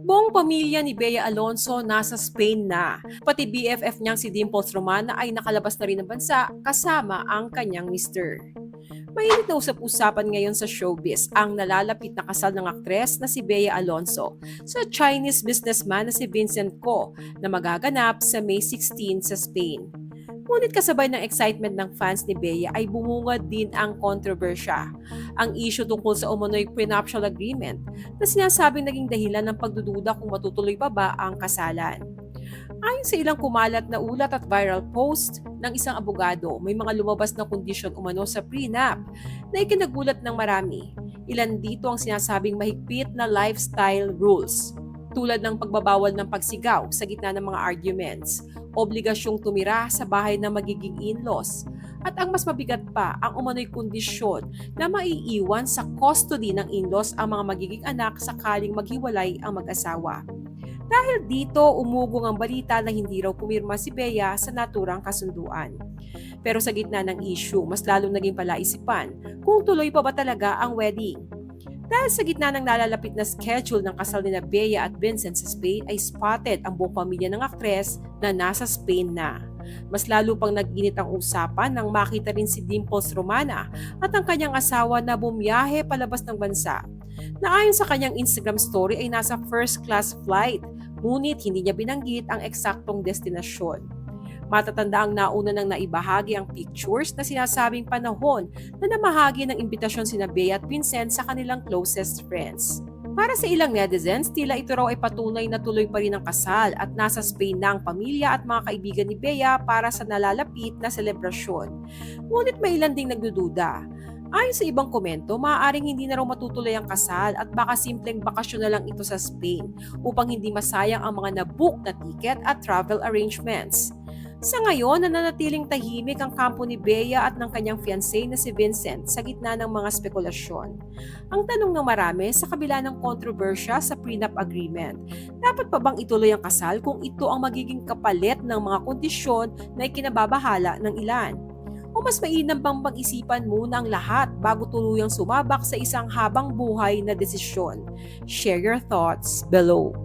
Buong pamilya ni Bea Alonso nasa Spain na. Pati BFF niyang si Dimples Romana ay nakalabas na rin ng bansa kasama ang kanyang mister. Mainit na usap-usapan ngayon sa showbiz ang nalalapit na kasal ng aktres na si Bea Alonso sa Chinese businessman na si Vincent Ko na magaganap sa May 16 sa Spain. Ngunit kasabay ng excitement ng fans ni Bea ay bumungad din ang kontrobersya. Ang issue tungkol sa umunoy prenuptial agreement na sinasabing naging dahilan ng pagdududa kung matutuloy pa ba ang kasalan. Ayon sa ilang kumalat na ulat at viral post ng isang abogado, may mga lumabas na kondisyon umano sa prenup na ikinagulat ng marami. Ilan dito ang sinasabing mahigpit na lifestyle rules, tulad ng pagbabawal ng pagsigaw sa gitna ng mga arguments, obligasyong tumira sa bahay ng magiging in-laws, at ang mas mabigat pa, ang umano'y kondisyon na maiiwan sa custody ng in-laws ang mga magiging anak sakaling maghiwalay ang mag-asawa. Dahil dito, umugong ang balita na hindi raw pumirma si Bea sa naturang kasunduan. Pero sa gitna ng issue, mas lalong naging palaisipan kung tuloy pa ba talaga ang wedding. Dahil sa gitna ng nalalapit na schedule ng kasal ni Bea at Vincent sa Spain ay spotted ang buong pamilya ng aktres na nasa Spain na. Mas lalo pang nag-init ang usapan nang makita rin si Dimples Romana at ang kanyang asawa na bumiyahe palabas ng bansa, na ayon sa kanyang Instagram story ay nasa first class flight, ngunit hindi niya binanggit ang eksaktong destinasyon. Matatanda ang nauna nang naibahagi ang pictures na sinasabing panahon na namahagi ng imbitasyon sina Bea at Vincent sa kanilang closest friends. Para sa ilang netizens, tila ito raw ay patunay na tuloy pa rin ang kasal at nasa Spain na ang pamilya at mga kaibigan ni Bea para sa nalalapit na selebrasyon. Ngunit may ilan ding nagdududa. Ayon sa ibang komento, maaaring hindi na raw matutuloy ang kasal at baka simpleng bakasyon na lang ito sa Spain upang hindi masayang ang mga nabook na ticket at travel arrangements. Sa ngayon, nananatiling tahimik ang kampo ni Bea at ng kanyang fiancé na si Vincent sa gitna ng mga spekulasyon. Ang tanong ng marami sa kabila ng kontrobersya sa prenup agreement, dapat pa bang ituloy ang kasal kung ito ang magiging kapalit ng mga kondisyon na ikinababahala ng ilan? O mas mainam bang pag-isipan muna ang lahat bago tuluyang sumabak sa isang habang buhay na desisyon? Share your thoughts below.